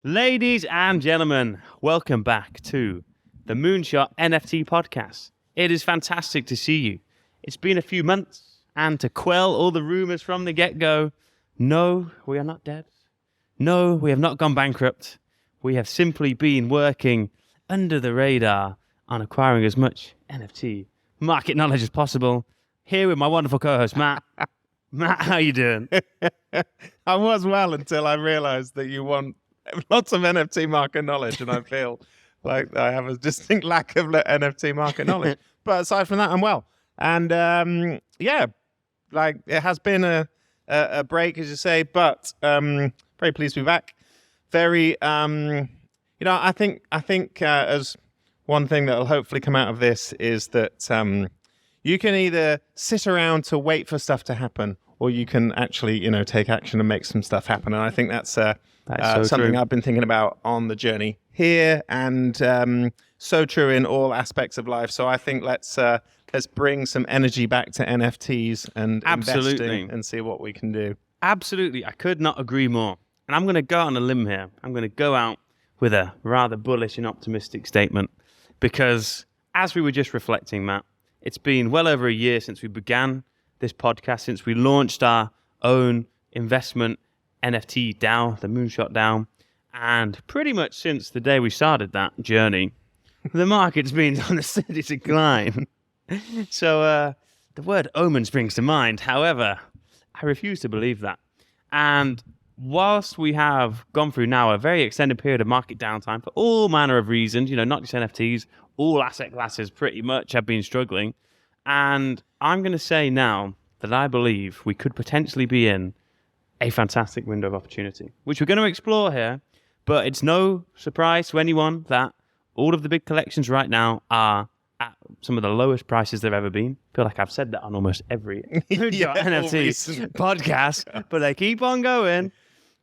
Ladies and gentlemen, welcome back to the Moonshot NFT Podcast. It is fantastic to see you. It's been a few months, and to quell all the rumors from the get-go, no, we are not dead. No, we have not gone bankrupt. We have simply been working under the radar on acquiring as much NFT market knowledge as possible. Here with my wonderful co-host, Matt. Matt, how you doing? I was well until I realized that you want lots of NFT market knowledge, and I feel like I have a distinct lack of NFT market knowledge. But aside from that, I'm well. And it has been a break, as you say, but very pleased to be back. Very, I think as one thing that will hopefully come out of this is that you can either sit around to wait for stuff to happen, or you can actually, take action and make some stuff happen. And I think that's something I've been thinking about on the journey here, and so true in all aspects of life. So I think let's bring some energy back to NFTs and investing and see what we can do. Absolutely. I could not agree more. And I'm going to go on a limb here. I'm going to go out with a rather bullish and optimistic statement, because as we were just reflecting, Matt, it's been well over a year since we began this podcast, since we launched our own investment NFT DAO, the Moonshot DAO, and pretty much since the day we started that journey, the market's been on a steady decline. So the word omen springs to mind. However, I refuse to believe that. And whilst we have gone through now a very extended period of market downtime for all manner of reasons, not just NFTs, all asset classes pretty much have been struggling. And I'm going to say now that I believe we could potentially be in a fantastic window of opportunity, which we're going to explore here. But it's no surprise to anyone that all of the big collections right now are at some of the lowest prices they've ever been. I feel like I've said that on almost every NFT podcast, but they keep on going.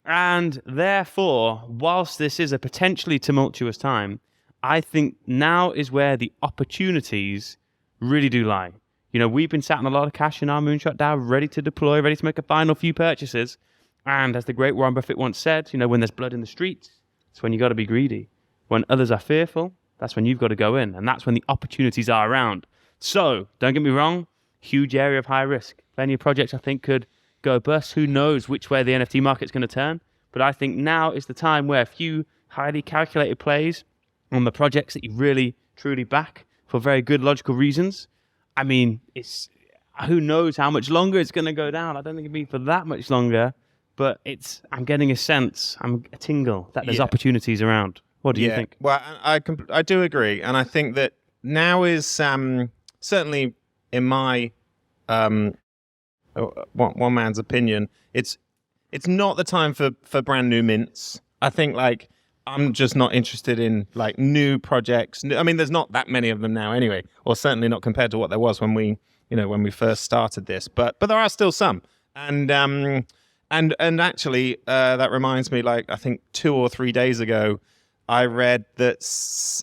And therefore, whilst this is a potentially tumultuous time, I think now is where the opportunities really do lie. We've been sat on a lot of cash in our Moonshot DAO, ready to deploy, ready to make a final few purchases. And as the great Warren Buffett once said, when there's blood in the streets, it's when you got to be greedy. When others are fearful, that's when you've got to go in. And that's when the opportunities are around. So, don't get me wrong, huge area of high risk. Plenty of projects I think could go bust. Who knows which way the NFT market's going to turn. But I think now is the time where a few highly calculated plays on the projects that you really, truly back for very good logical reasons. I mean, who knows how much longer it's going to go down. I don't think it'll be for that much longer, but I'm getting a sense, a tingle that there's opportunities around. What do you think? Well, I do agree. And I think that now is certainly in my one man's opinion, it's not the time for brand new mints. I think I'm just not interested in new projects. I mean, there's not that many of them now anyway, or certainly not compared to what there was when we first started this. But there are still some, and actually that reminds me. I think 2 or 3 days ago, I read that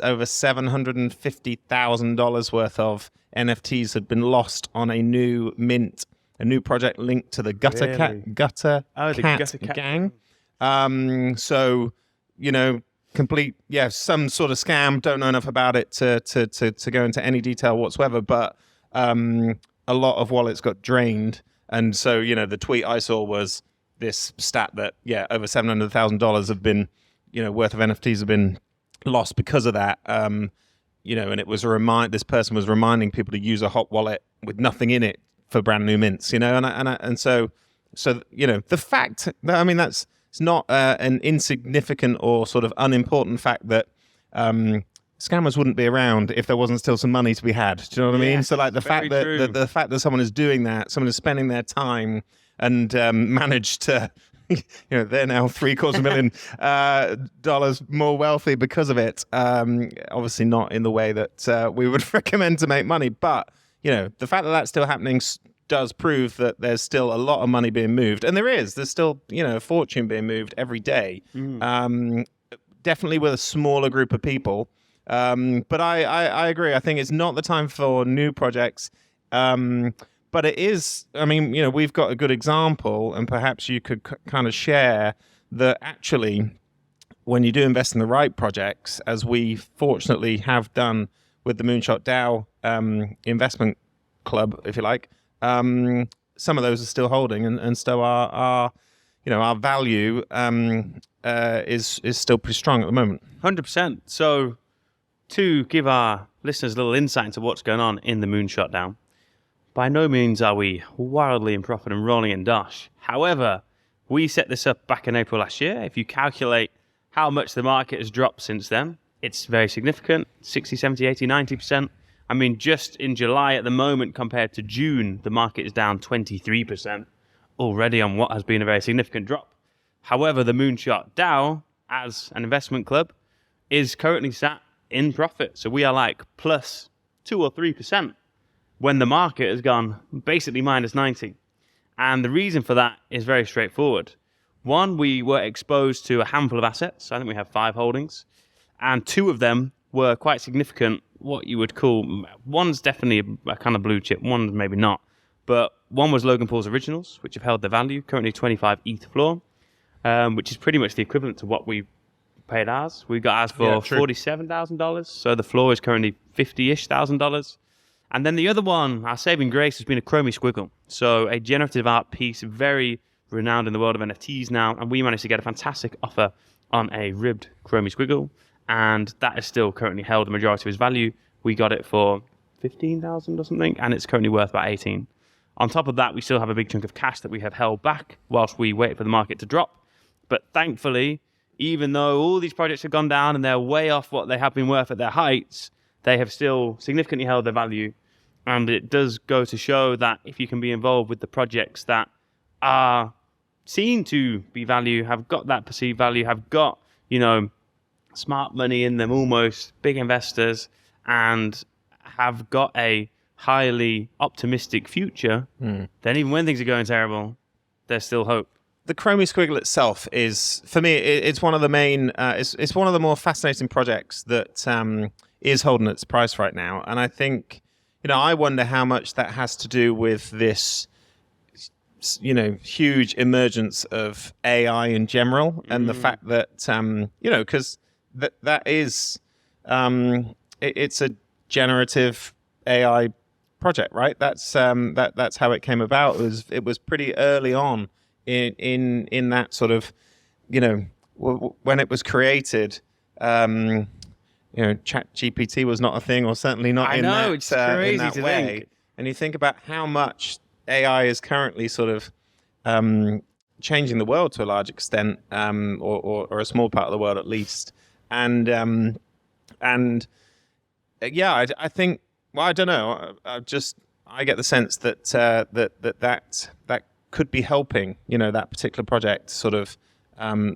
over $750,000 worth of NFTs had been lost on a new mint, a new project linked to the Gutter Cat gang. Complete, some sort of scam. Don't know enough about it to go into any detail whatsoever, but a lot of wallets got drained. And so, the tweet I saw was this stat that, over $700,000 have been, worth of NFTs have been lost because of that. And it was this person was reminding people to use a hot wallet with nothing in it for brand new mints, and so the fact that, that's, it's not an insignificant or sort of unimportant fact that scammers wouldn't be around if there wasn't still some money to be had. Do you know what I mean? So the fact that someone is doing that, someone is spending their time and managed to, they're now $750,000 more wealthy because of it. Obviously not in the way that we would recommend to make money, but the fact that that's still happening does prove that there's still a lot of money being moved, and there's still a fortune being moved every day. Definitely with a smaller group of people, but I agree. I think it's not the time for new projects, but it is. I mean, we've got a good example, and perhaps you could kind of share that actually when you do invest in the right projects, as we fortunately have done with the Moonshot DAO investment club, if you like, some of those are still holding, and so our value is still pretty strong at the moment. 100%. So to give our listeners a little insight into what's going on in the Moonshot DAO, by no means are we wildly in profit and rolling in dosh. However, we set this up back in April last year. If you calculate how much the market has dropped since then, it's very significant, 60, 70, 80, 90%. I mean, just in July at the moment compared to June, the market is down 23% already on what has been a very significant drop. However, the Moonshot DAO, as an investment club, is currently sat in profit. So we are like plus 2 or 3% when the market has gone basically minus 90. And the reason for that is very straightforward. One, we were exposed to a handful of assets. I think we have 5 holdings. And 2 of them were quite significant, what you would call, one's definitely a kind of blue chip, one's maybe not. But one was Logan Pauls Originals, which have held their value, currently 25 ETH floor, which is pretty much the equivalent to what we paid ours. We got ours for $47,000, so the floor is currently $50-ish thousand. And then the other one, our saving grace, has been a Chromie Squiggle. So a generative art piece, very renowned in the world of NFTs now, and we managed to get a fantastic offer on a ribbed Chromie Squiggle, and that is still currently held the majority of its value. We got it for 15,000 or something, and it's currently worth about 18. On top of that, we still have a big chunk of cash that we have held back whilst we wait for the market to drop. But thankfully, even though all these projects have gone down and they're way off what they have been worth at their heights, they have still significantly held their value. And it does go to show that if you can be involved with the projects that are seen to be value, have got that perceived value, have got, smart money in them almost, big investors, and have got a highly optimistic future, then even when things are going terrible, there's still hope. The Chromie Squiggle itself is, for me, it's one of the main, it's one of the more fascinating projects that is holding its price right now. And I think, I wonder how much that has to do with this, huge emergence of AI in general, and the fact that, because that is, it's a generative AI project, right? That's how it came about. It was pretty early on in that sort of, when it was created. ChatGPT was not a thing, or certainly not it's crazy in that to way. think. And you think about how much AI is currently sort of changing the world to a large extent, or a small part of the world at least. And I think. Well, I don't know. I get the sense that that could be helping, that particular project sort of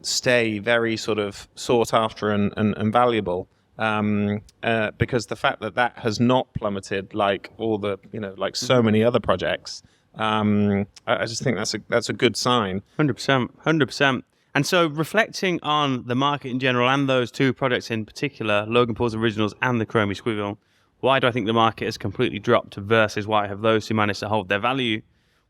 stay very sort of sought after and valuable, because the fact that has not plummeted like all the, like so many other projects, I just think that's a good sign. 100%. And so reflecting on the market in general and those 2 projects in particular, Logan Pauls Originals and the Chromie Squiggle, why do I think the market has completely dropped versus why have those who managed to hold their value?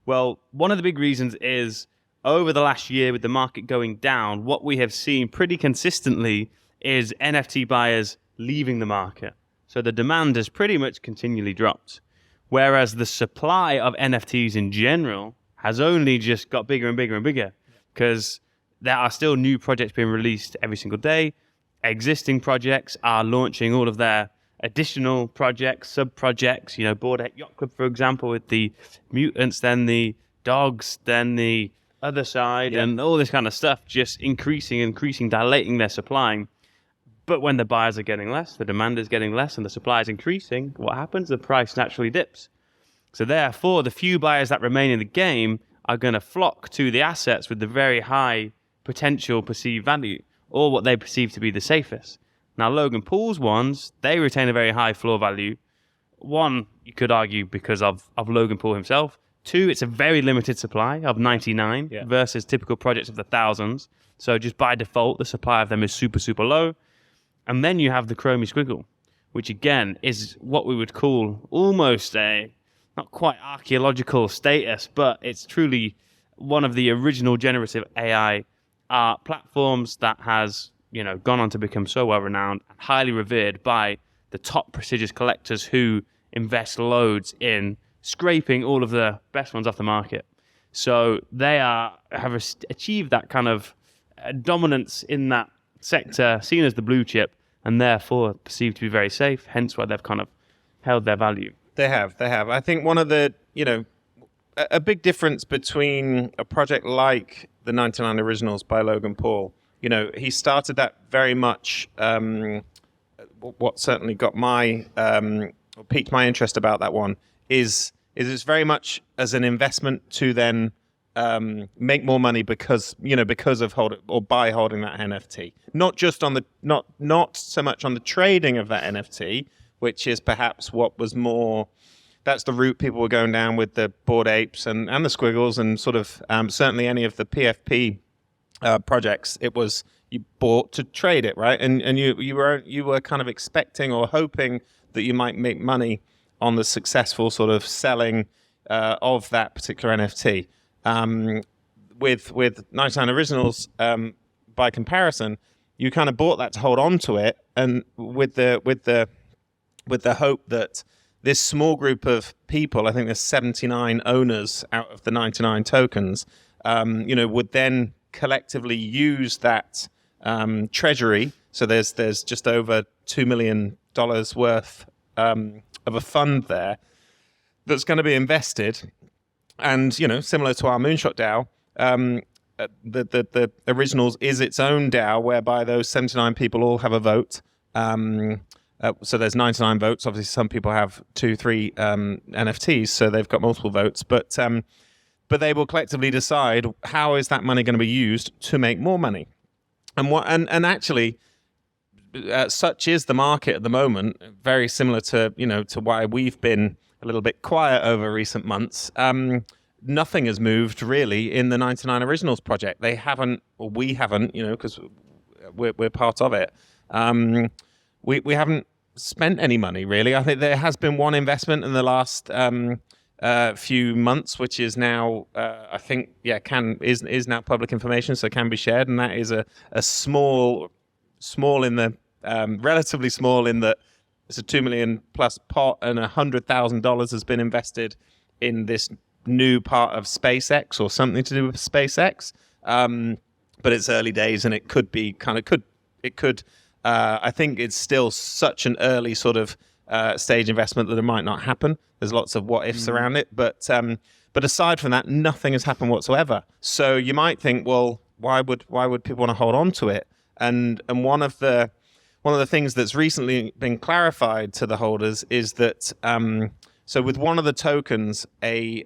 Well, one of the big reasons is over the last year with the market going down, what we have seen pretty consistently is NFT buyers leaving the market. So the demand has pretty much continually dropped, whereas the supply of NFTs in general has only just got bigger and bigger and bigger, because there are still new projects being released every single day. Existing projects are launching all of their additional projects, sub-projects, Bored Ape Yacht Club, for example, with the mutants, then the dogs, then the other side, and all this kind of stuff, just increasing, dilating their supply. But when the buyers are getting less, the demand is getting less, and the supply is increasing, what happens? The price naturally dips. So therefore, the few buyers that remain in the game are going to flock to the assets with the very high potential perceived value, or what they perceive to be the safest. Now, Logan Pauls ones, they retain a very high floor value. One, you could argue because of Logan Paul himself. 2, it's a very limited supply of 99 versus typical projects of the thousands. So just by default, the supply of them is super, super low. And then you have the Chromie Squiggle, which again is what we would call almost a, not quite archaeological status, but it's truly one of the original generative AI art platforms that has gone on to become so well renowned and highly revered by the top prestigious collectors who invest loads in scraping all of the best ones off the market. So they have achieved that kind of dominance in that sector, seen as the blue chip, and therefore perceived to be very safe. Hence why they've kind of held their value. They have. I think one of the, a big difference between a project like the 99 Originals by Logan Paul, he started that very much, what certainly got piqued my interest about that one is it's very much as an investment to then make more money because of by holding that NFT. Not just on the not so much on the trading of that NFT, which is perhaps what was more. That's the route people were going down with the Bored Apes and the Squiggles and sort of certainly any of the PFP projects. It was you bought to trade it, right? And you were kind of expecting or hoping that you might make money on the successful sort of selling of that particular NFT. With 99 Originals, by comparison, you kind of bought that to hold on to it, and with the hope that this small group of people, I think there's 79 owners out of the 99 tokens, would then collectively use that treasury. So there's just over $2 million worth of a fund there that's going to be invested. And, similar to our Moonshot DAO, the Originals is its own DAO, whereby those 79 people all have a vote. So there's 99 votes. Obviously, some people have 2-3 NFTs, so they've got multiple votes. But they will collectively decide how is that money going to be used to make more money. And actually, such is the market at the moment. Very similar to to why we've been a little bit quiet over recent months. Nothing has moved really in the 99 Originals project. They haven't, or we haven't, because we're part of it. We haven't spent any money really. I think there has been one investment in the last few months, which is now I think is now public information, so can be shared, and that is a small in the relatively small in that it's a $2 million plus pot, and $100,000 has been invested in this new part of SpaceX or something to do with SpaceX. But it's early days, and it could be I think it's still such an early sort of stage investment that it might not happen. There's lots of what ifs around it, but aside from that, nothing has happened whatsoever. So you might think, well, why would people want to hold on to it? And one of the things that's recently been clarified to the holders is that so with one of the tokens, a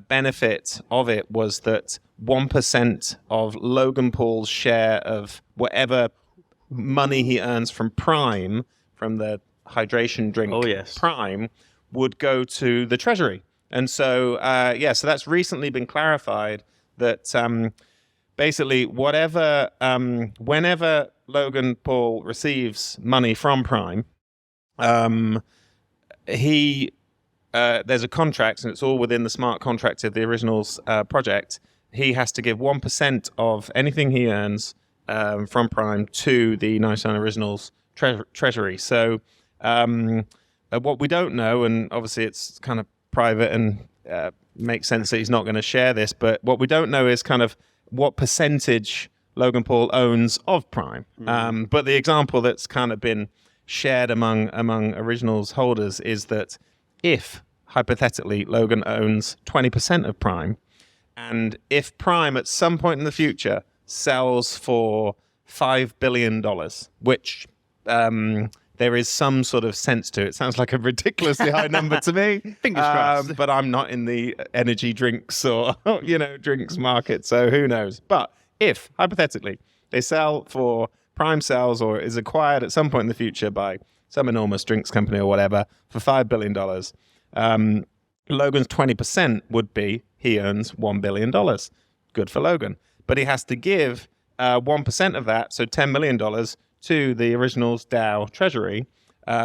benefit of it was that 1% of Logan Paul's share of whatever money he earns from Prime, from the hydration drink Prime, would go to the treasury. And so so that's recently been clarified that basically whenever Logan Paul receives money from Prime, there's a contract, and it's all within the smart contract of the Originals project. He has to give 1% of anything he earns from Prime to the 99 Originals treasury. So what we don't know, and obviously it's kind of private and makes sense that he's not going to share this, but what we don't know is kind of what percentage Logan Paul owns of Prime. But the example that's kind of been shared among Originals holders is that if, hypothetically, Logan owns 20% of Prime, and if Prime at some point in the future sells for $5 billion, which there is some sort of sense to it. Sounds like a ridiculously high number to me. Fingers crossed. But I'm not in the energy drinks or, drinks market, so who knows. But if, hypothetically, they sell for Prime sells or is acquired at some point in the future by some enormous drinks company or whatever for $5 billion, Logan's 20% would be he earns $1 billion. Good for Logan. But he has to give 1% of that, so $10 million, to the Originals DAO treasury,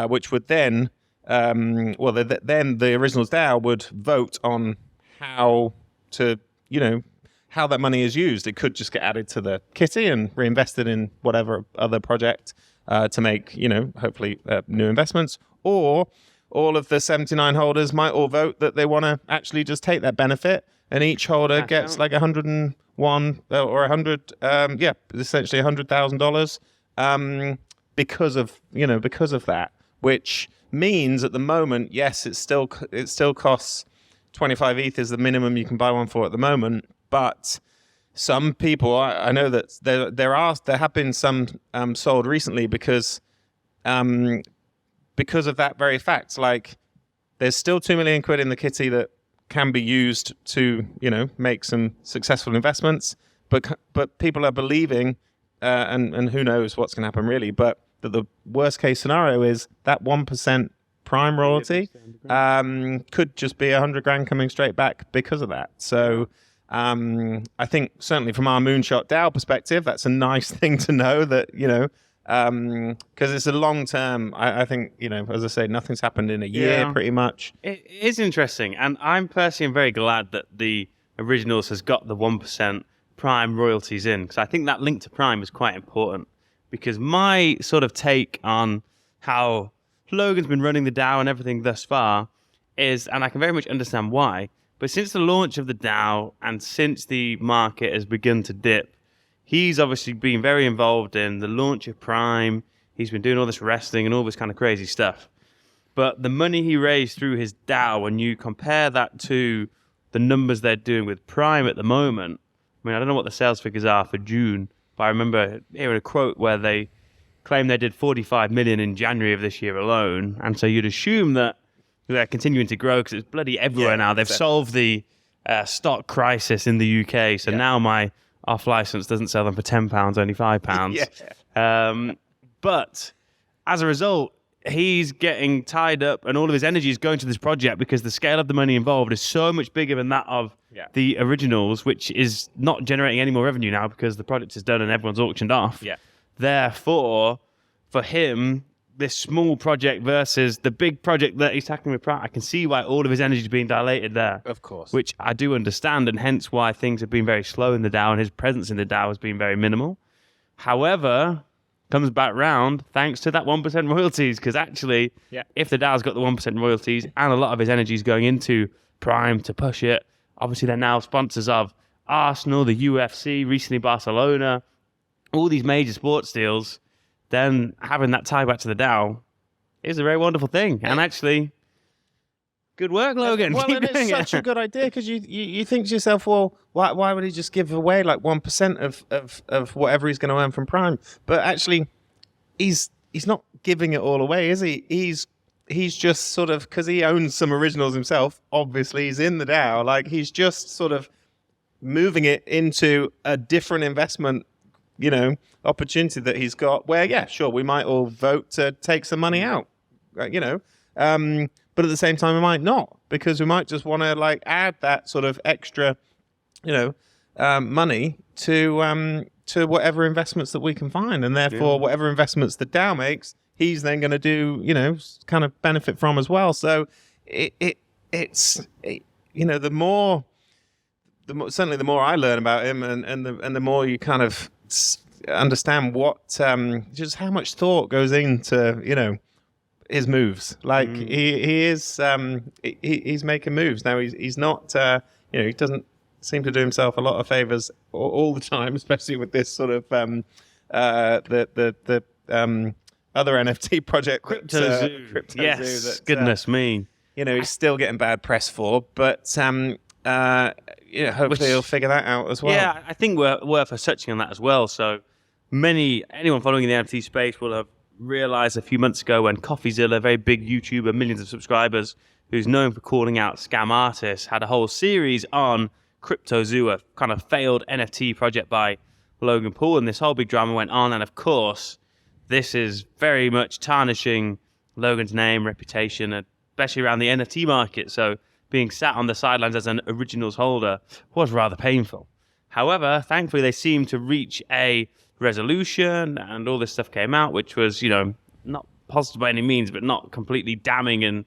which would then, then the Originals DAO would vote on how how that money is used. It could just get added to the kitty and reinvested in whatever other project to make, hopefully new investments. Or all of the 79 holders might all vote that they want to actually just take that benefit, and each holder gets like 101 or 100, essentially $100,000 because of that, which means at the moment, yes, it still costs 25 ETH is the minimum you can buy one for at the moment. But some people, I know that there have been some sold recently because of that very fact. Like, there's still 2 million quid in the kitty that can be used to make some successful investments. But people are believing, and who knows what's going to happen really, but that the worst case scenario is that 1% Prime royalty could just be 100 grand coming straight back because of that. So I think certainly from our Moonshot DAO perspective, that's a nice thing to know that, because it's a long term. I think, as I say, nothing's happened in a year pretty much. It is interesting. And I'm personally very glad that the Originals has got the 1% Prime royalties in, because I think that link to Prime is quite important. Because my sort of take on how Logan's been running the DAO and everything thus far is, and I can very much understand why, but since the launch of the DAO and since the market has begun to dip, he's obviously been very involved in the launch of Prime. He's been doing all this wrestling and all this kind of crazy stuff. But the money he raised through his DAO, when you compare that to the numbers they're doing with Prime at the moment, I don't know what the sales figures are for June, but I remember hearing a quote where they claim they did 45 million in January of this year alone, and so you'd assume that they're continuing to grow because it's bloody everywhere now. They've solved the stock crisis in the UK, so now my off license doesn't sell them for £10, only £5. But as a result, he's getting tied up, and all of his energy is going to this project because the scale of the money involved is so much bigger than that of the Originals, which is not generating any more revenue now because the project is done and everyone's auctioned off. Therefore, for him, this small project versus the big project that he's tackling with Pratt, I can see why all of his energy is being dilated there. Of course. Which I do understand, and hence why things have been very slow in the DAO and his presence in the DAO has been very minimal. However, comes back round thanks to that 1% royalties, because actually, if the DAO's got the 1% royalties and a lot of his energy is going into Prime to push it, obviously they're now sponsors of Arsenal, the UFC, recently Barcelona, all these major sports deals, then having that tie back to the DAO is a very wonderful thing. And actually, good work, Logan. Well, and it's such a good idea, because you think to yourself, well, why would he just give away like 1% of whatever he's going to earn from Prime? But actually, he's not giving it all away, is he? He's just sort of, because he owns some Originals himself, obviously he's in the DAO, like he's just sort of moving it into a different investment opportunity that he's got, where sure, we might all vote to take some money out, but at the same time we might not, because we might just want to like add that sort of extra money to whatever investments that we can find, and therefore whatever investments the DAO makes, he's then going to do kind of benefit from as well. So it's the more certainly the more I learn about him, and the more you kind of understand what just how much thought goes into his moves. Like he is he's making moves now. He's not he doesn't seem to do himself a lot of favors all the time, especially with this sort of the other NFT project, Crypto Zoo. Yes, that, goodness me. He's still getting bad press for, but hopefully he'll figure that out as well. Yeah, I think we're worth us touching on that as well. So anyone following the NFT space will have realized a few months ago when CoffeeZilla, a very big YouTuber, millions of subscribers, who's known for calling out scam artists, had a whole series on Crypto Zoo, a kind of failed NFT project by Logan Pauls, and this whole big drama went on. And of course, this is very much tarnishing Logan's name, reputation, especially around the NFT market. So being sat on the sidelines as an Originals holder was rather painful. However, thankfully, they seemed to reach a resolution, and all this stuff came out, which was, not positive by any means, but not completely damning and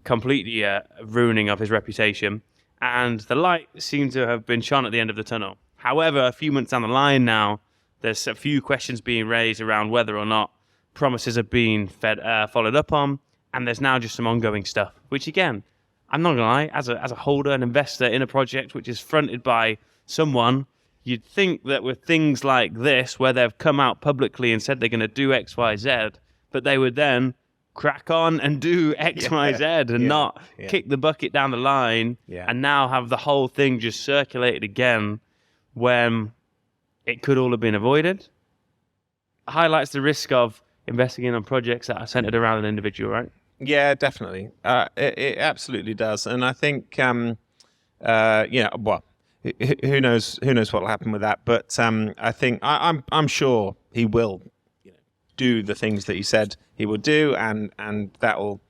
completely ruining of his reputation. And the light seemed to have been shone at the end of the tunnel. However, a few months down the line now, there's a few questions being raised around whether or not promises are being followed up on, and there's now just some ongoing stuff, which again, I'm not gonna lie, as a holder, an investor in a project which is fronted by someone, you'd think that with things like this, where they've come out publicly and said they're going to do X, Y, Z, but they would then crack on and do X, Y, Z and not kick the bucket down the line and now have the whole thing just circulated again when it could all have been avoided. Highlights the risk of investing in on projects that are centered around an individual, right? Yeah, definitely. It absolutely does. And I think, well, who knows what will happen with that. But I think I'm sure he will do the things that he said he would do, and that will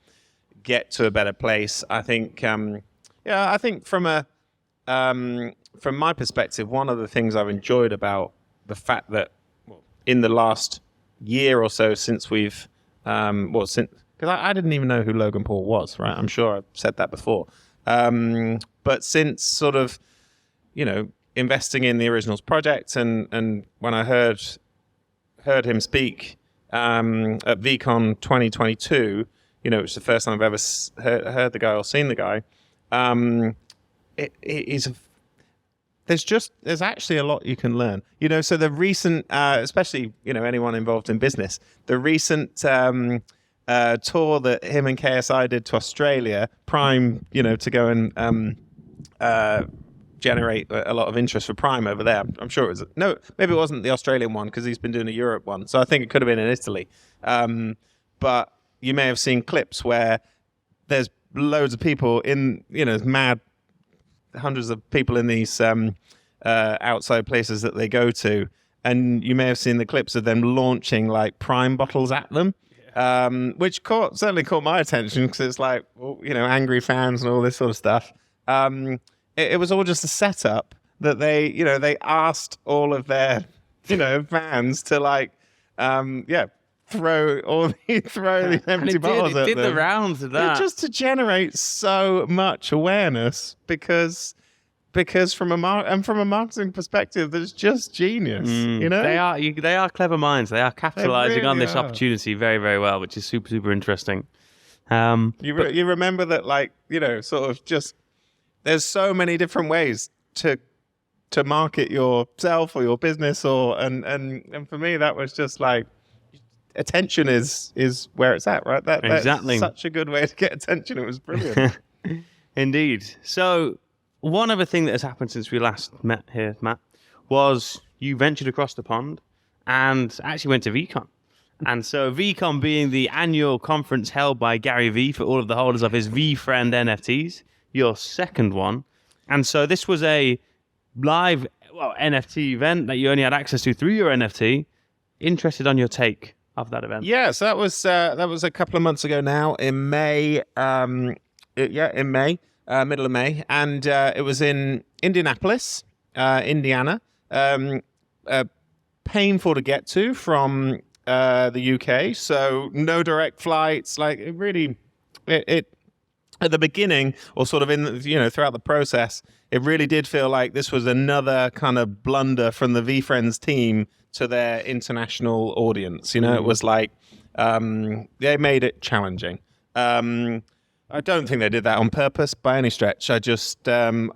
get to a better place. I think, I think from my perspective, one of the things I've enjoyed about the fact that in the last year or so since we've, because I didn't even know who Logan Paul was, right? I'm sure I've said that before. But since sort of, investing in the Originals project, and when I heard him speak at VCon 2022, which is the first time I've ever heard the guy or seen the guy. There's actually a lot you can learn. So the recent, especially anyone involved in business, the recent tour that him and KSI did to Australia, Prime, to go and generate a lot of interest for Prime over there. I'm sure it was maybe it wasn't the Australian one because he's been doing a Europe one, so I think it could have been in Italy. But you may have seen clips where there's loads of people in, mad hundreds of people in these outside places that they go to, and you may have seen the clips of them launching like Prime bottles at them. Which certainly caught my attention because it's like, angry fans and all this sort of stuff. It was all just a setup that they asked all of their, fans to like, throw these empty bottles at them. It did the rounds of that. Just to generate so much awareness because from a marketing perspective, that's just genius. They are clever minds. They are capitalizing really on this are. opportunity very, very well, which is super, super interesting. You remember that, like, sort of just there's so many different ways to market yourself or your business, and for me that was just like attention is where it's at, right? Exactly. That's such a good way to get attention. It was brilliant. Indeed. So one other thing that has happened since we last met here, Matt, was you ventured across the pond and actually went to VCon. And so VCon being the annual conference held by Gary V for all of the holders of his VFriend NFTs, your second one. And so this was a live NFT event that you only had access to through your NFT. Interested on your take of that event? Yeah, so that was a couple of months ago now in May. In May. Middle of May, and it was in Indianapolis, Indiana. Painful to get to from the UK, so no direct flights. Like it at the beginning, or sort of throughout the process, it really did feel like this was another kind of blunder from the VFriends team to their international audience. It was like they made it challenging. I don't think they did that on purpose by any stretch. I just don't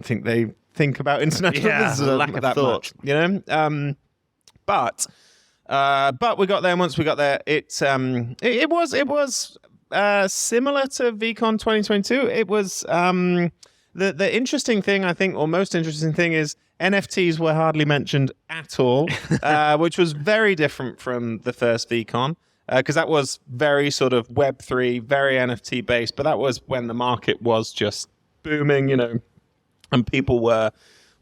think they think about international business that much. But we got there. And once we got there, it was similar to VCon 2022. It was the interesting thing, I think, or most interesting thing, is NFTs were hardly mentioned at all, which was very different from the first VCon. Because that was very sort of Web3, very NFT based, but that was when the market was just booming, and people were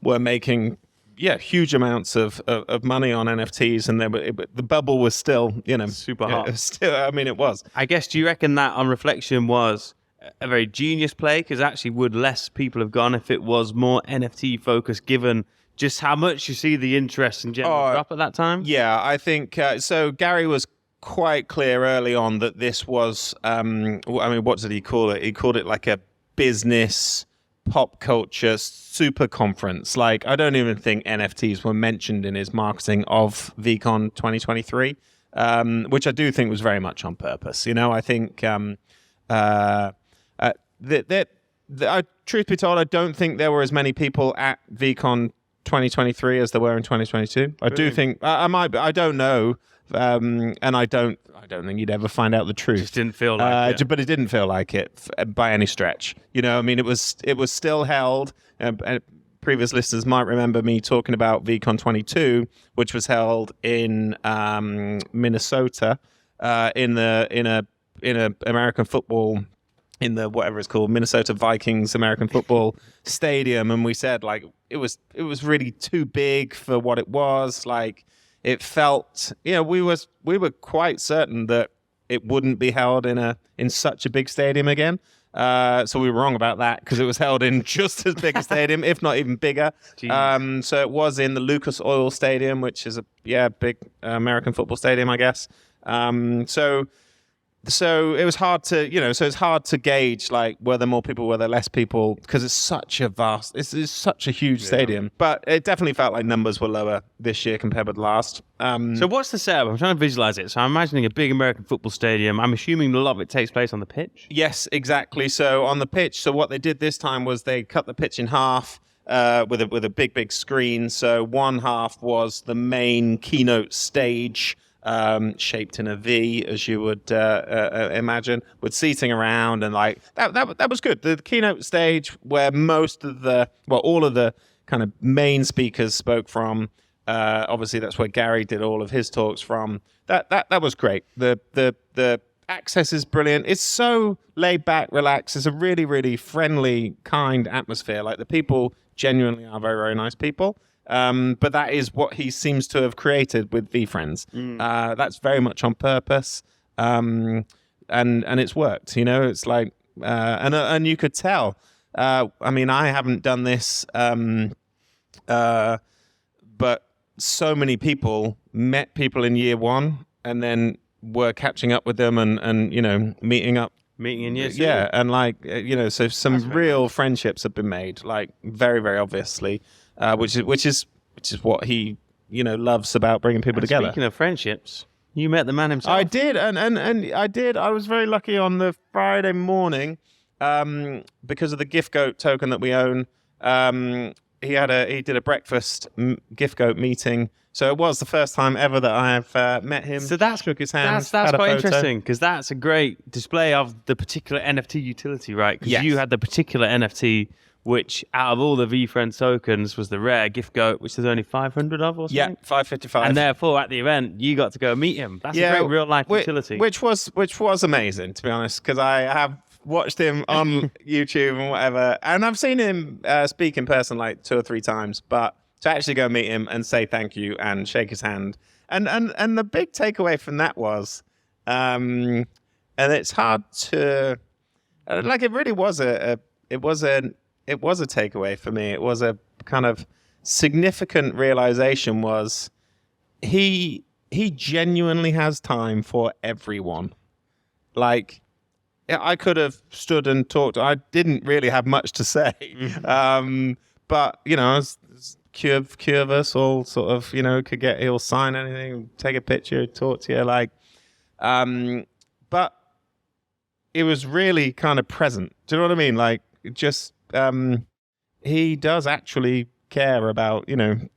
making huge amounts of money on NFTs, and the bubble was still super hot. It was. I guess, do you reckon that on reflection was a very genius play? Because actually, would less people have gone if it was more NFT focused, given just how much you see the interest in general drop at that time? Yeah, I think so. Gary was quite clear early on that this was what did he call it? He called it like a business pop culture super conference. Like, I don't even think NFTs were mentioned in his marketing of VCon 2023, which I do think was very much on purpose. I think truth be told, I don't think there were as many people at VCon 2023 as there were in 2022. I do think I don't know, and I don't think you'd ever find out the truth. Just didn't feel like it. But it didn't feel like it by any stretch. I mean, it was still held. Previous listeners might remember me talking about VCon 22, which was held in Minnesota, in a American football, in the whatever it's called, Minnesota Vikings American Football Stadium, and we said like it was really too big for what it was. Like, it felt, we were quite certain that it wouldn't be held in such a big stadium again. So we were wrong about that, because it was held in just as big a stadium, if not even bigger. So it was in the Lucas Oil Stadium, which is a big American football stadium, I guess. So it was hard to, so it's hard to gauge, like, were there more people, were there less people, because it's such a it's such a huge stadium. But it definitely felt like numbers were lower this year compared with last. So what's the setup? I'm trying to visualize it. So I'm imagining a big American football stadium. I'm assuming a lot of it takes place on the pitch? Yes, exactly. So on the pitch, so what they did this time was they cut the pitch in half with a big screen. So one half was the main keynote stage, shaped in a V, as you would imagine, with seating around, and like that was good. The keynote stage, where all of the kind of main speakers spoke from. Obviously, that's where Gary did all of his talks from. That was great. The access is brilliant. It's so laid back, relaxed. It's a really, really friendly, kind atmosphere. Like, the people genuinely are very, very nice people. But that is what he seems to have created with VFriends. That's very much on purpose, and it's worked. It's like, and you could tell. I mean, I haven't done this, but so many people met people in year one, and then were catching up with them, and meeting in year two. Yeah, and like so some real friendships have been made, like, very, very obviously. Which is what he loves about bringing people together. Speaking of friendships, you met the man himself. I did, and I did. I was very lucky on the Friday morning, because of the Gift Goat token that we own. He did a breakfast Gift Goat meeting. So it was the first time ever that I have met him. So that's shook his hand. That's quite interesting, because that's a great display of the particular NFT utility, right? Because you had the particular NFT, which out of all the VFriends tokens was the rare Gift Goat, which there's only 500 of or something. Yeah, 555. And therefore, at the event, you got to go meet him. That's a great real life utility. Which was amazing, to be honest, because I have watched him on YouTube and whatever, and I've seen him speak in person like 2 or 3 times, but to actually go meet him and say thank you and shake his hand, and the big takeaway from that was, and it's hard to, like, it really was a takeaway for me. It was a kind of significant realization, was he genuinely has time for everyone. Like, I could have stood and talked. I didn't really have much to say. But, few of us all sort of, he'll sign anything, take a picture, talk to you, like, but it was really kind of present. Do you know what I mean? Like, just, he does actually care about,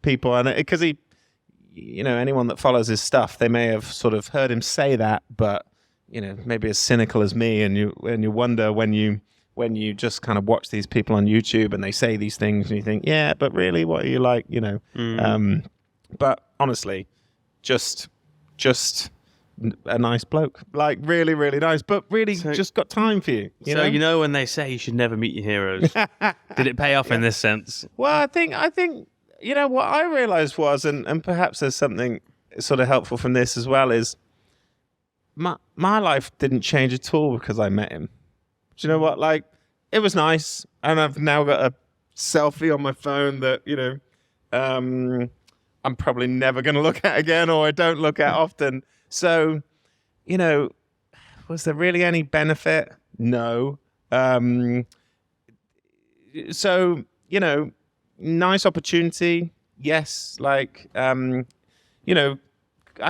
people, and because he, anyone that follows his stuff, they may have sort of heard him say that, but, maybe as cynical as me, and you wonder when you just kind of watch these people on YouTube and they say these things, and you think, yeah, but really, what are you like, but honestly, just a nice bloke, like, really, really nice, but really just got time for you. You know when they say you should never meet your heroes, did it pay off in this sense? Well, I think what I realized was, and perhaps there's something sort of helpful from this as well, is my life didn't change at all because I met him. Do you know what? Like, it was nice, and I've now got a selfie on my phone that, I'm probably never going to look at again, or I don't look at often. So, was there really any benefit? No. so, nice opportunity. Yes. Like, I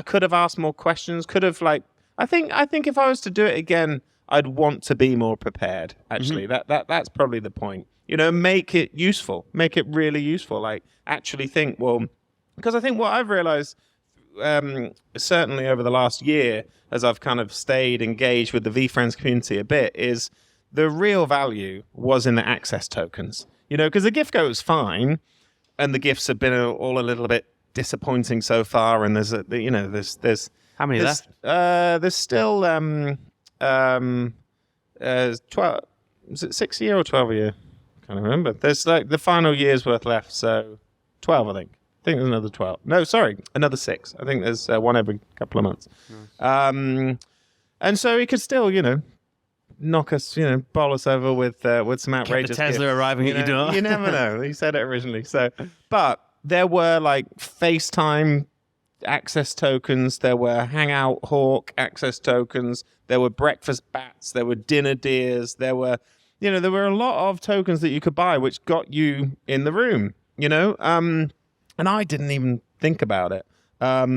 could have asked more questions. Could have I think if I was to do it again, I'd want to be more prepared. Actually, that's probably the point. Make it useful. Make it really useful. Like, actually think, well, because I think what I've realized, certainly over the last year, as I've kind of stayed engaged with the VFriends community a bit, is the real value was in the access tokens. Because the gift goes fine, and the gifts have been all a little bit disappointing so far. And there's how many left? There's still 12. Is it 6 a year or 12 a year? I can't remember. There's like the final year's worth left, so 12, I think. I think there's another 12. No, sorry, another 6. I think there's one every couple of months. Nice. And so he could still, knock us, bowl us over with some outrageous Get the Tesla gifts. arriving at your door. You never know. He said it originally. So, but there were like FaceTime access tokens. There were Hangout Hawk access tokens. There were breakfast bats. There were dinner deers. There were a lot of tokens that you could buy, which got you in the room. And I didn't even think about it at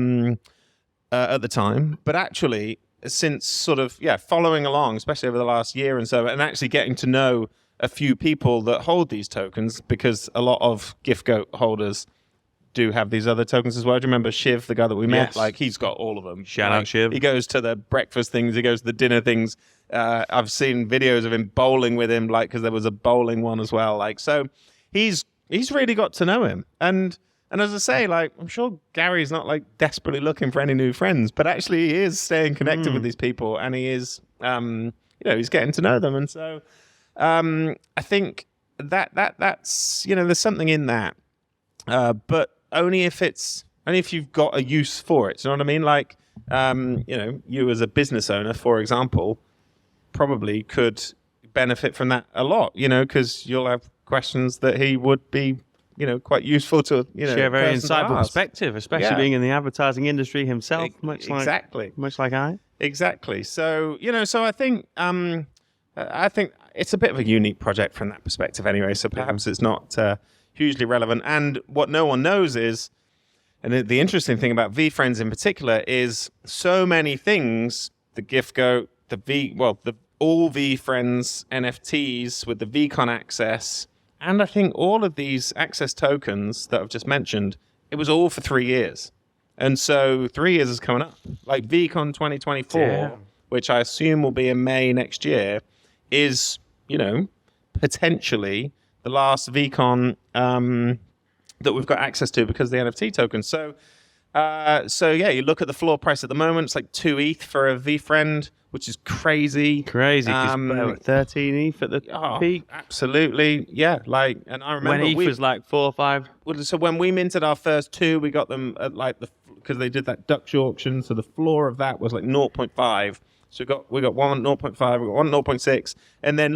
the time. But actually, since sort of, following along, especially over the last year and so, and actually getting to know a few people that hold these tokens, because a lot of GiftGoat holders do have these other tokens as well. Do you remember Shiv, the guy that we met? Yes. Like, he's got all of them. Shout out Shiv. He goes to the breakfast things. He goes to the dinner things. I've seen videos of him bowling with him, like, because there was a bowling one as well. Like, so he's really got to know him. And as I say, like, I'm sure Gary's not like desperately looking for any new friends, but actually he is staying connected with these people, and he is, he's getting to know them. And so I think that's, there's something in that, but only if you've got a use for it. Do you know what I mean? Like, you as a business owner, for example, probably could benefit from that a lot, because you'll have questions that he would be, quite useful to, share a very insightful perspective, especially being in the advertising industry himself, much like I. Exactly. So, so I think it's a bit of a unique project from that perspective anyway. So perhaps it's not hugely relevant. And what no one knows is, and the interesting thing about VFriends in particular is so many things, the GiftGoat, the all VFriends NFTs with the VCon access, and I think all of these access tokens that I've just mentioned, it was all for 3 years. And so 3 years is coming up. Like VCon 2024, which I assume will be in May next year, is, potentially the last VCon that we've got access to because of the NFT tokens. So you look at the floor price at the moment, it's like 2 ETH for a VFriend, which is crazy. Because 13 ETH at the peak. Absolutely, yeah. Like, and I remember when ETH was like 4 or 5. So when we minted our first 2, we got them at like because they did that Dutch auction. So the floor of that was like 0.5. So we got one 0.5, we got one 0.6, and then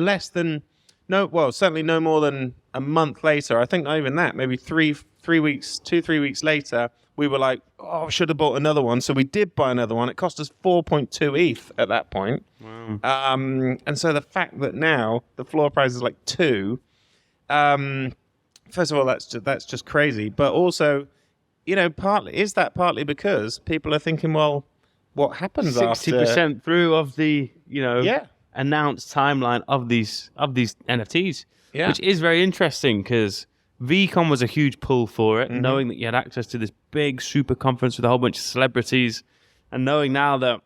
certainly no more than a month later. I think not even that. Maybe 3 weeks later, we were like, oh, should have bought another one. So we did buy another one. It cost us 4.2 ETH at that point. Wow. And so the fact that now the floor price is like 2, first of all, that's just crazy. But also, partly because people are thinking, well, what happens 60% through of the, announced timeline of these NFTs, which is very interesting because VCon was a huge pull for it, knowing that you had access to this big super conference with a whole bunch of celebrities, and knowing now that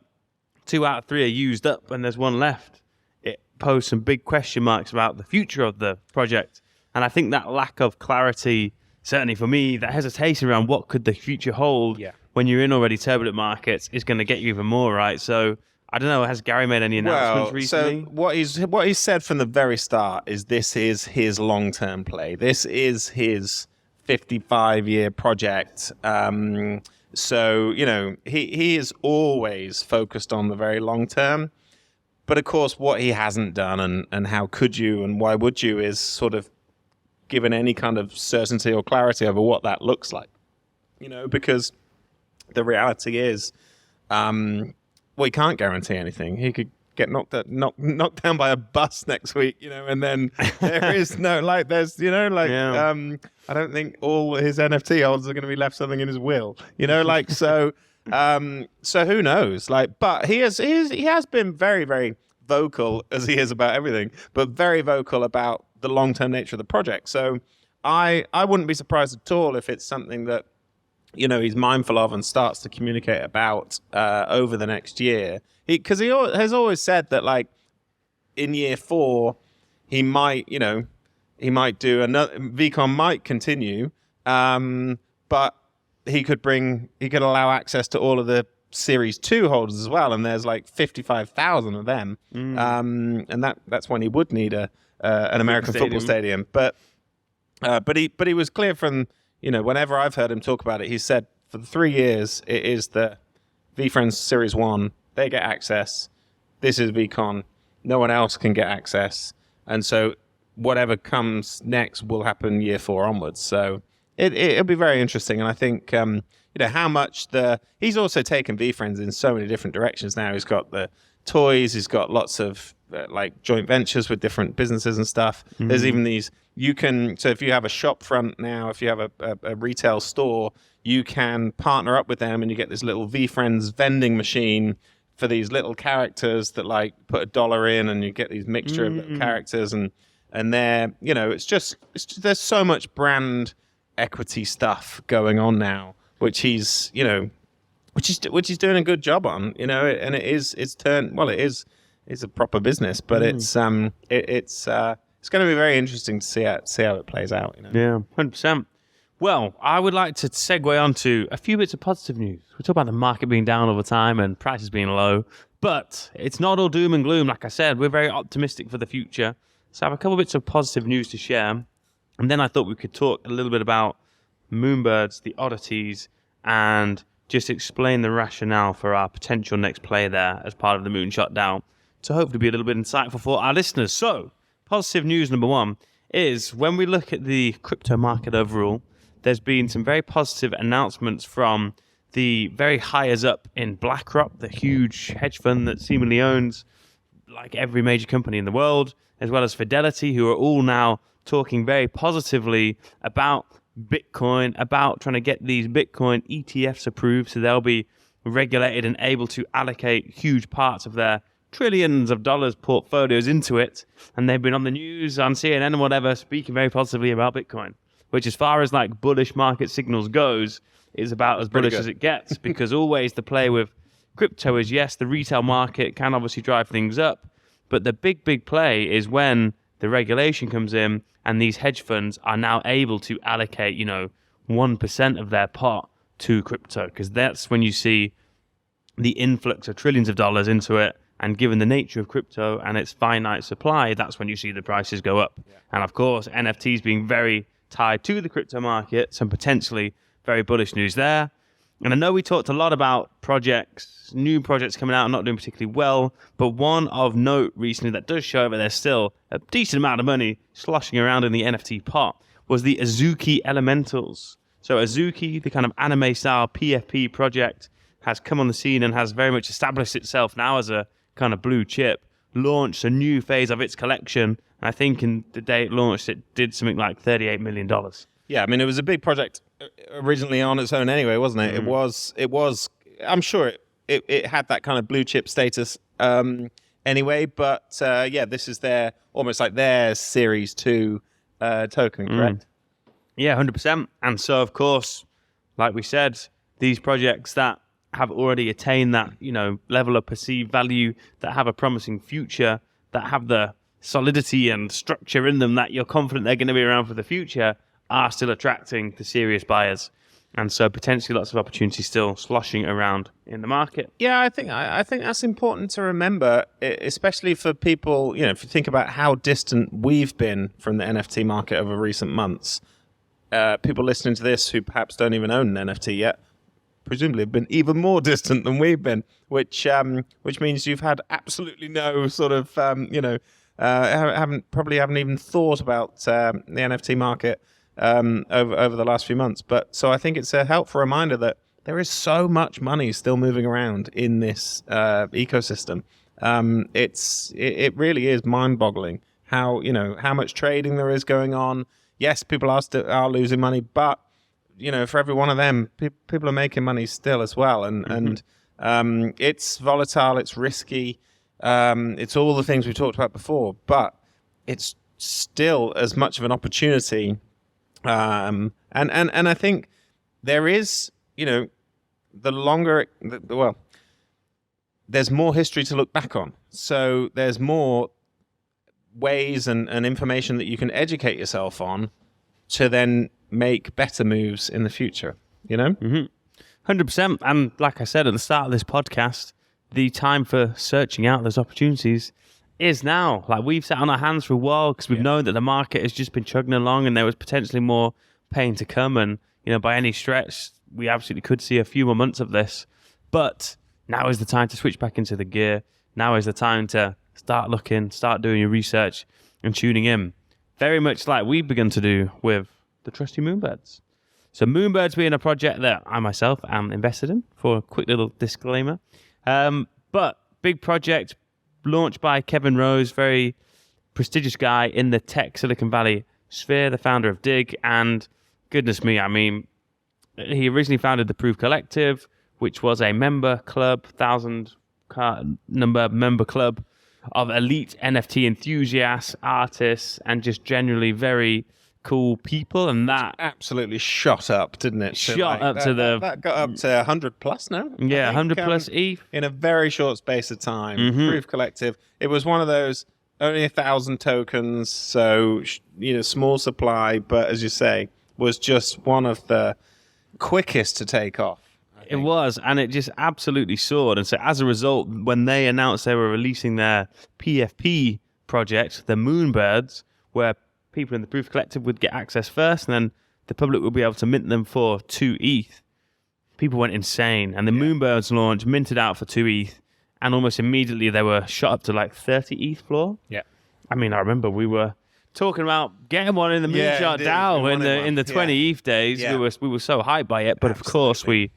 2 out of 3 are used up and there's one left, it posed some big question marks about the future of the project. And I think that lack of clarity, certainly for me, that hesitation around what could the future hold when you're in already turbulent markets is going to get you even more, right? So I don't know, has Gary made any announcements recently? So what he's said from the very start is this is his long-term play. This is his 55-year project. So, he is always focused on the very long term. But of course, what he hasn't done and how could you and why would you is sort of given any kind of certainty or clarity over what that looks like. Because the reality is, he can't guarantee anything. He could get knocked down by a bus next week, and then there is no, there's, I don't think all his NFT holders are going to be left something in his will, so who knows, but he has been very, very vocal, as he is about everything, but very vocal about the long-term nature of the project. So I wouldn't be surprised at all if it's something that, he's mindful of and starts to communicate about over the next year. Because he has always said that, in year 4, he might do another. VCon might continue, but he could allow access to all of the Series 2 holders as well, and there's 55,000 of them, and that's when he would need an American football stadium. But he was clear from. Whenever I've heard him talk about it, he said for the 3 years, it is the VFriends Series 1. They get access. This is VCon. No one else can get access. And so whatever comes next will happen year 4 onwards. So it'll be very interesting. And I think, how much he's also taken VFriends in so many different directions now. He's got the toys. He's got lots of joint ventures with different businesses and stuff. Mm-hmm. There's even these, so if you have a shop front now, if you have a retail store, you can partner up with them and you get this little VFriends vending machine for these little characters that put $1 in, and you get these mixture of little characters, and they're, it's just there's so much brand equity stuff going on now, which he's doing a good job on, and it's a proper business, but it's going to be very interesting to see how it plays out. Yeah, 100%. Well, I would like to segue on to a few bits of positive news. We talk about the market being down over time and prices being low, but it's not all doom and gloom. Like I said, we're very optimistic for the future. So I have a couple bits of positive news to share, and then I thought we could talk a little bit about Moonbirds, the oddities, and just explain the rationale for our potential next play there as part of the Moonshot DAO, to hopefully be a little bit insightful for our listeners. So, positive news number 1 is when we look at the crypto market overall, there's been some very positive announcements from the very highest up in BlackRock, the huge hedge fund that seemingly owns every major company in the world, as well as Fidelity, who are all now talking very positively about Bitcoin, about trying to get these Bitcoin ETFs approved so they'll be regulated and able to allocate huge parts of their trillions of dollars portfolios into it. And they've been on the news, on CNN and whatever, speaking very positively about Bitcoin, which as far as bullish market signals goes, is about as bullish as it gets, because always the play with crypto is, yes, the retail market can obviously drive things up, but the big play is when the regulation comes in and these hedge funds are now able to allocate, 1% of their pot to crypto, because that's when you see the influx of trillions of dollars into it. And given the nature of crypto and its finite supply, that's when you see the prices go up. Yeah. And of course, NFTs being very tied to the crypto market, some potentially very bullish news there. And I know we talked a lot about new projects coming out and not doing particularly well, but one of note recently that does show that there's still a decent amount of money sloshing around in the NFT pot was the Azuki Elementals. So Azuki, the kind of anime-style PFP project, has come on the scene and has very much established itself now as a kind of blue chip, launched a new phase of its collection, and I think in the day it launched, it did something like $38 million. Yeah, I mean, it was a big project originally on its own anyway, wasn't it? It was, I'm sure it had that kind of blue chip status anyway, but this is almost like their Series 2 token, correct? Yeah, 100%. And so, of course, like we said, these projects that have already attained that, level of perceived value, that have a promising future, that have the solidity and structure in them that you're confident they're going to be around for the future, are still attracting the serious buyers. And so potentially lots of opportunities still sloshing around in the market. Yeah, I think that's important to remember, especially for people, if you think about how distant we've been from the NFT market over recent months. People listening to this who perhaps don't even own an NFT yet, presumably have been even more distant than we've been, which means you've had absolutely no sort of, haven't even thought about the NFT market over the last few months. But so I think it's a helpful reminder that there is so much money still moving around in this ecosystem, it really is mind-boggling how much trading there is going on. Yes, people are losing money, but for every one of them, people are making money still as well. And it's volatile, it's risky, it's all the things we talked about before, but it's still as much of an opportunity. And I think there is, the longer, there's more history to look back on. So there's more ways and information that you can educate yourself on to then make better moves in the future, 100%. And like I said at the start of this podcast, the time for searching out those opportunities is now. Like, we've sat on our hands for a while because we've known that the market has just been chugging along and there was potentially more pain to come. And, by any stretch, we absolutely could see a few more months of this. But now is the time to switch back into the gear. Now is the time to start looking, start doing your research and tuning in. Very much like we've begun to do with the trusty Moonbirds. So Moonbirds being a project that I myself am invested in, for a quick little disclaimer. But big project launched by Kevin Rose, very prestigious guy in the tech Silicon Valley sphere, the founder of Dig. And goodness me, I mean, he originally founded the Proof Collective, which was a member club, 1,000 number member club of elite NFT enthusiasts, artists, and just generally very cool people. And that absolutely shot up, didn't it? That got up to 100 plus now. Yeah, 100 plus ETH in a very short space of time. Proof Collective. It was one of those only 1,000 tokens, so small supply, but as you say, was just one of the quickest to take off. It was, and it just absolutely soared. And so as a result, when they announced they were releasing their PFP project, the Moonbirds, where people in the Proof Collective would get access first, and then the public would be able to mint them for 2 ETH, people went insane. And the Moonbirds launch minted out for 2 ETH, and almost immediately they were shot up to like 30 ETH floor. Yeah. I mean, I remember we were talking about getting one in the Moonshot DAO in the 20 ETH days. Yeah. We were so hyped by it, but of course we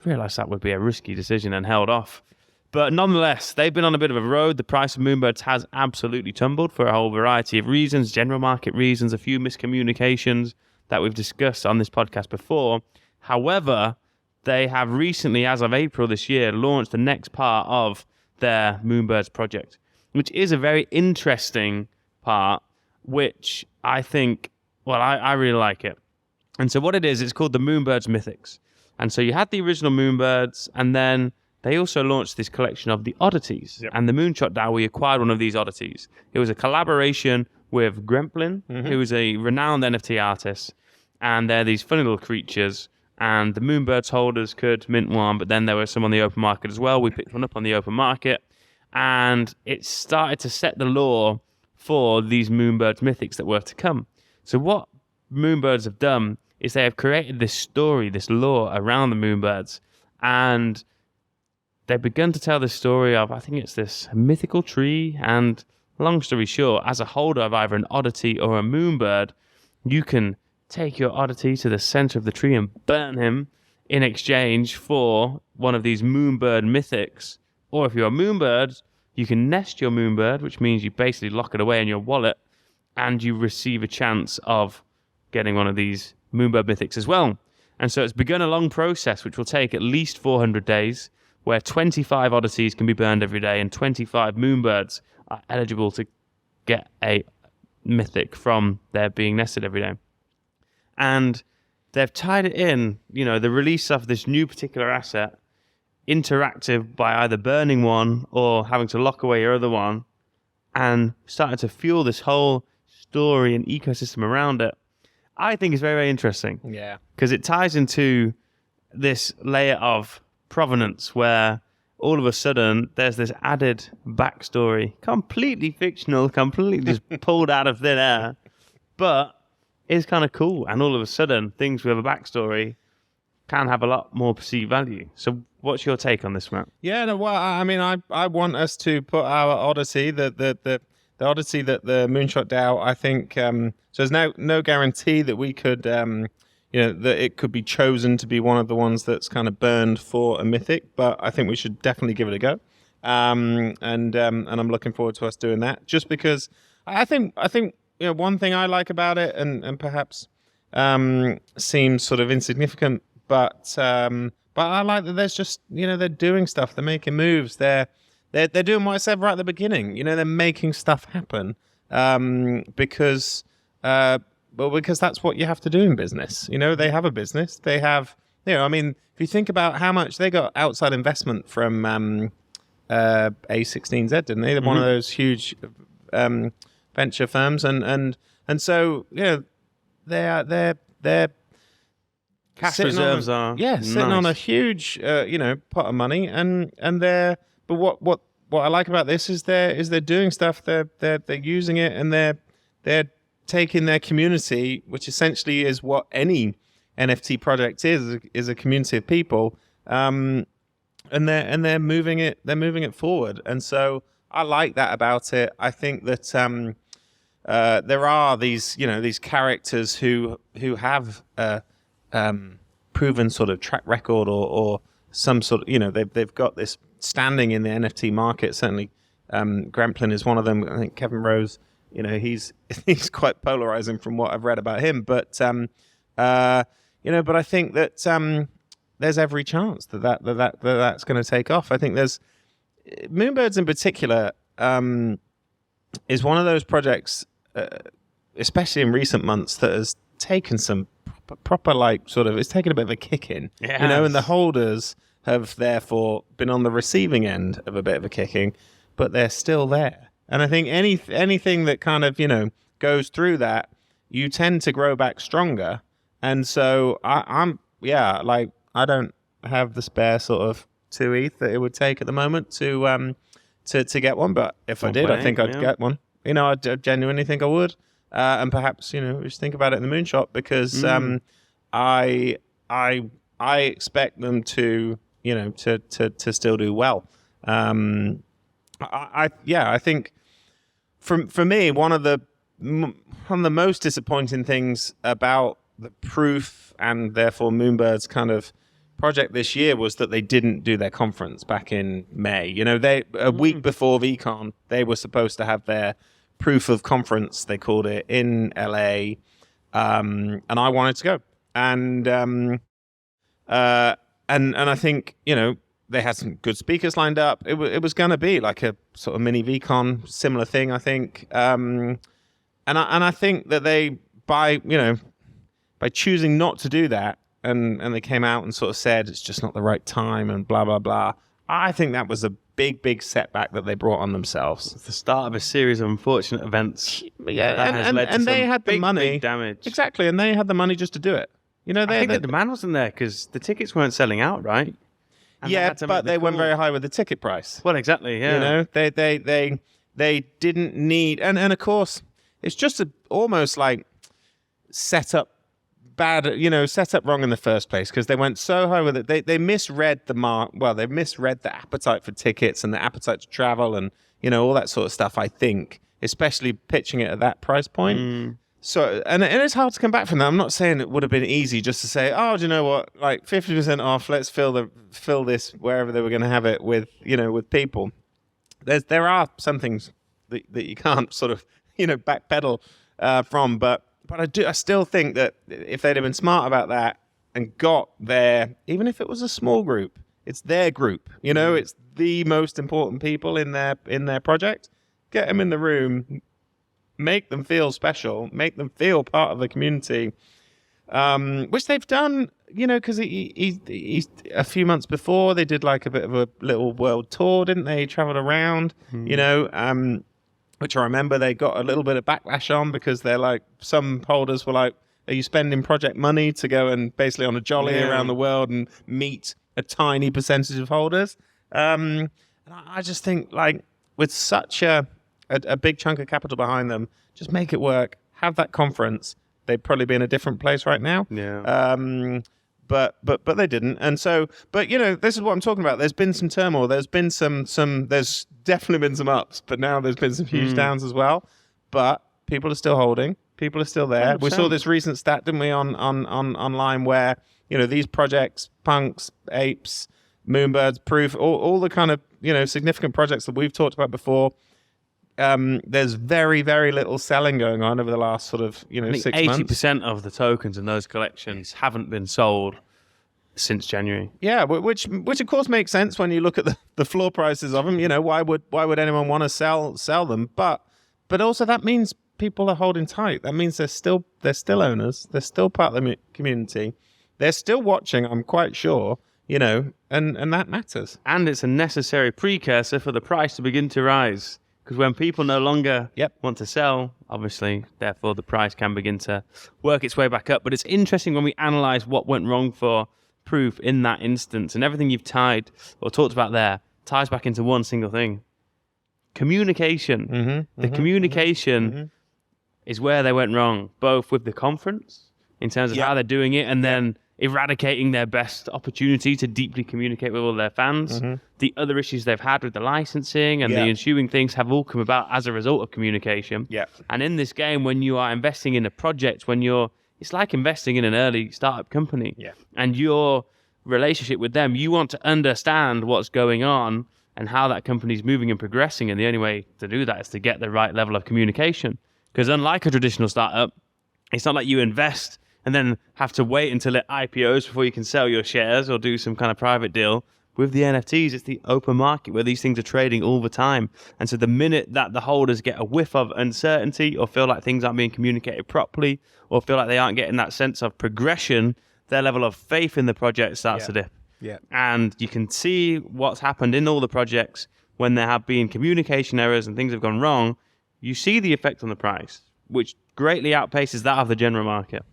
realized that would be a risky decision and held off. But nonetheless, they've been on a bit of a road. The price of Moonbirds has absolutely tumbled for a whole variety of reasons, general market reasons, a few miscommunications that we've discussed on this podcast before. However, they have recently, as of April this year, launched the next part of their Moonbirds project, which is a very interesting part, which I think, I really like it. And so what it is, it's called the Moonbirds Mythics. And so you had the original Moonbirds, and then they also launched this collection of the oddities. Yep. And the Moonshot DAO, we acquired one of these oddities. It was a collaboration with Gremplin, who is a renowned NFT artist. And they're these funny little creatures. And the Moonbirds holders could mint one, but then there were some on the open market as well. We picked one up on the open market. And it started to set the law for these Moonbirds mythics that were to come. So what Moonbirds have done is they have created this story, this lore around the Moonbirds, and they've begun to tell the story of, I think it's this mythical tree, and long story short, as a holder of either an oddity or a Moonbird, you can take your oddity to the center of the tree and burn him in exchange for one of these Moonbird mythics. Or if you're a Moonbird, you can nest your Moonbird, which means you basically lock it away in your wallet, and you receive a chance of getting one of these Moonbird mythics as well. And so it's begun a long process, which will take at least 400 days, where 25 oddities can be burned every day, and 25 Moonbirds are eligible to get a mythic from their being nested every day. And they've tied it in, the release of this new particular asset, interactive by either burning one or having to lock away your other one, and started to fuel this whole story and ecosystem around it. I think it's very, very interesting. Yeah. Because it ties into this layer of provenance where all of a sudden there's this added backstory, completely fictional, completely just pulled out of thin air, but it's kind of cool. And all of a sudden, things with a backstory can have a lot more perceived value. So what's your take on this, Matt? Yeah, no, well, I mean, I want us to put our oddity, the oddity that the Moonshot DAO, I think, so there's no guarantee that we could, that it could be chosen to be one of the ones that's kind of burned for a mythic, but I think we should definitely give it a go. and I'm looking forward to us doing that. Just because I think one thing I like about it, and perhaps seems sort of insignificant, but I like that there's just they're doing stuff, they're making moves, they're doing what I said right at the beginning. They're making stuff happen because that's what you have to do in business. They have a business. They have, if you think about how much they got outside investment from A16Z, didn't they? They're one of those huge venture firms, and so they're cash reserves are sitting on a huge pot of money, and they're. But what I like about this is they're doing stuff. They're using it, and they're taking their community, which essentially is what any NFT project is a community of people, and they're moving it forward. And so I like that about it. I think that there are these characters who have proven sort of track record or some sort of they've got this standing in the NFT market. Certainly Gremplin is one of them. I think Kevin Rose, he's quite polarizing from what I've read about him, but but I think that there's every chance that's going to take off. I think there's Moonbirds in particular is one of those projects, especially in recent months, that has taken some proper it's taken a bit of a kick in, and the holders have therefore been on the receiving end of a bit of a kicking, but they're still there. And I think anything that kind of goes through that, you tend to grow back stronger. And so I don't have the spare sort of 2 ETH that it would take at the moment to get one, but if I did, I think I'd get one. I genuinely think I would, and perhaps we should think about it in the Moonshot, because I expect them to to still do well. I think for me, one of the most disappointing things about the Proof and therefore Moonbirds kind of project this year was that they didn't do their conference back in May. A week before VCon, they were supposed to have their Proof of Conference, they called it, in LA, and I wanted to go. And I think they had some good speakers lined up. It was going to be like a sort of mini VCon, similar thing, I think. And I think that they by choosing not to do that, and they came out and sort of said it's just not the right time and blah blah blah. I think that was a big setback that they brought on themselves. It's the start of a series of unfortunate events. Yeah, and they had the money, big damage. Exactly, and they had the money just to do it. I think the demand wasn't there because the tickets weren't selling out, right? And but they went very high with the ticket price. Well, exactly, yeah. They didn't need, and of course, it's just almost like set up wrong in the first place, because they went so high with it. They misread they misread the appetite for tickets and the appetite to travel and all that sort of stuff, I think, especially pitching it at that price point. So, and it's hard to come back from that. I'm not saying it would have been easy just to say, oh, do you know what? 50% off. Let's fill this wherever they were going to have it with people. There are some things that you can't sort of backpedal from, but I still think that if they'd have been smart about that and got there, even if it was a small group, it's their group. It's the most important people in their project. Get them in the room. Make them feel special, make them feel part of the community, which they've done, because he a few months before, they did like a bit of a little world tour, didn't they? Traveled around, which I remember they got a little bit of backlash on, because they're like, some holders were like, are you spending project money to go and basically on a jolly around the world and meet a tiny percentage of holders? And I just think, with such a big chunk of capital behind them, just make it work. Have that conference. They'd probably be in a different place right now. Yeah. But they didn't. And so, this is what I'm talking about. There's been some turmoil. There's been there's definitely been some ups, but now there's been some huge downs as well. But people are still holding. People are still there. 100%. We saw this recent stat, didn't we, on online, where these projects, Punks, Apes, Moonbirds, Proof, all the kind of significant projects that we've talked about before, there's very, very little selling going on over the last sort of, 6 months. 80% of the tokens in those collections haven't been sold since January. Yeah, which of course makes sense when you look at the floor prices of them. Why would anyone want to sell them? But also that means people are holding tight. That means they're still owners. They're still part of the community. They're still watching, I'm quite sure, and that matters. And it's a necessary precursor for the price to begin to rise. Because when people no longer want to sell, obviously, therefore the price can begin to work its way back up. But it's interesting when we analyze what went wrong for Proof in that instance, and everything you've talked about there ties back into one single thing: communication. The communication is where they went wrong, both with the conference in terms of how they're doing it, and then eradicating their best opportunity to deeply communicate with all their fans. The other issues they've had with the licensing and the ensuing things have all come about as a result of communication. And in this game, when you are investing in a project, it's like investing in an early startup company. And your relationship with them, you want to understand what's going on and how that company's moving and progressing. And the only way to do that is to get the right level of communication. Because unlike a traditional startup, it's not like you invest and then have to wait until it IPOs before you can sell your shares or do some kind of private deal. With the NFTs, it's the open market where these things are trading all the time. And so the minute that the holders get a whiff of uncertainty or feel like things aren't being communicated properly or feel like they aren't getting that sense of progression, their level of faith in the project starts to dip. And you can see what's happened in all the projects when there have been communication errors and things have gone wrong. You see the effect on the price, which greatly outpaces that of the general market.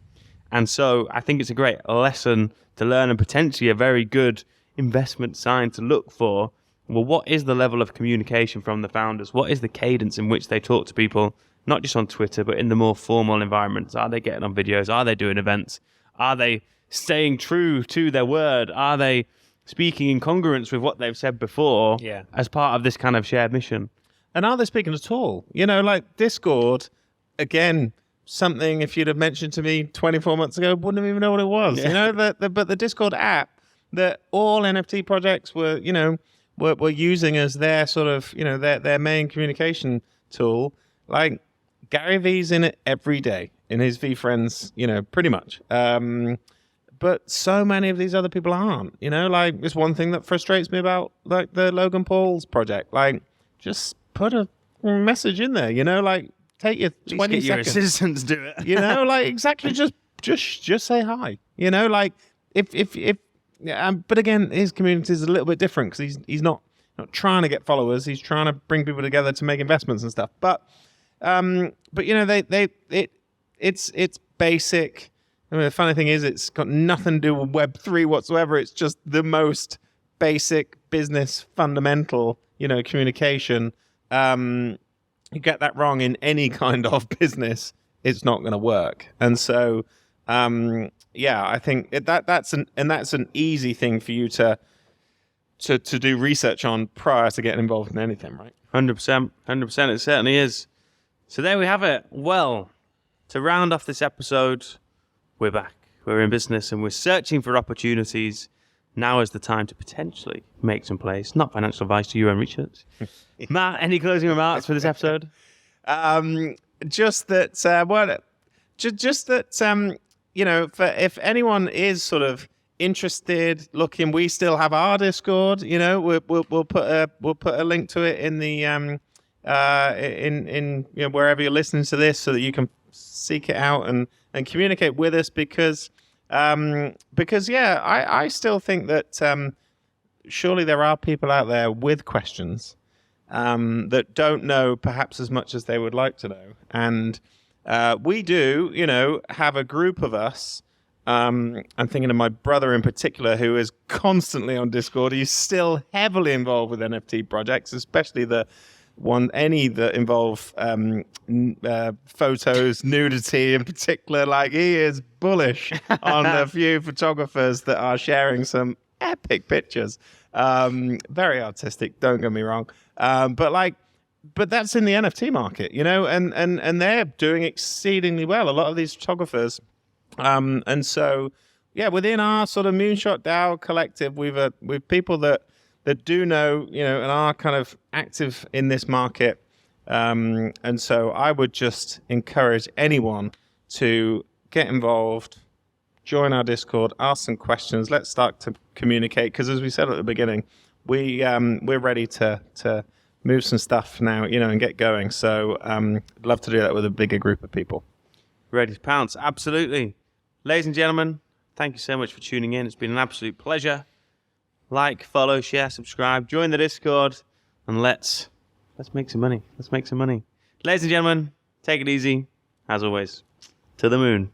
And so I think it's a great lesson to learn and potentially a very good investment sign to look for. Well, what is the level of communication from the founders? What is the cadence in which they talk to people, not just on Twitter, but in the more formal environments? Are they getting on videos? Are they doing events? Are they staying true to their word? Are they speaking in congruence with what they've said before as part of this kind of shared mission? And are they speaking at all? Like Discord, again, something if you'd have mentioned to me 24 months ago, wouldn't have even know what it was. But the Discord app that all NFT projects were using as their sort of, their main communication tool. Like Gary V's in it every day in his V Friends, pretty much. But so many of these other people aren't, like it's one thing that frustrates me about like the Logan Pauls project. Like just put a message in there, like take your 20 seconds. Your assistants do it. Like exactly just say hi. Like if but again, his community is a little bit different because he's not trying to get followers. He's trying to bring people together to make investments and stuff. But it's basic. I mean, the funny thing is, it's got nothing to do with Web3 whatsoever. It's just the most basic business fundamental, communication. You get that wrong in any kind of business, it's not going to work. And so. I think that's an easy thing for you to do research on prior to getting involved in anything, right? 100%, it certainly is. So there we have it. Well, to round off this episode, we're back. We're in business and we're searching for opportunities. Now is the time to potentially make some plays. Not financial advice to your own research. Matt, any closing remarks for this episode? Just that. If anyone is sort of interested, looking, we still have our Discord. We'll put a link to it in the in wherever you're listening to this, so that you can seek it out and communicate with us. Because I still think that surely there are people out there with questions that don't know perhaps as much as they would like to know, and. We do, have a group of us. I'm thinking of my brother in particular, who is constantly on Discord. He's still heavily involved with NFT projects, especially any that involve photos, nudity in particular. Like he is bullish on a few photographers that are sharing some epic pictures. Very artistic, don't get me wrong. But that's in the NFT market, and they're doing exceedingly well. A lot of these photographers, and so within our sort of Moonshot DAO collective, we've people that that do know, and are kind of active in this market. And so I would just encourage anyone to get involved, join our Discord, ask some questions. Let's start to communicate, because as we said at the beginning, we're ready to move some stuff now, and get going. So I'd love to do that with a bigger group of people. Ready to pounce, absolutely. Ladies and gentlemen, thank you so much for tuning in. It's been an absolute pleasure. Like, follow, share, subscribe, join the Discord, and let's make some money. Let's make some money. Ladies and gentlemen, take it easy. As always, to the moon.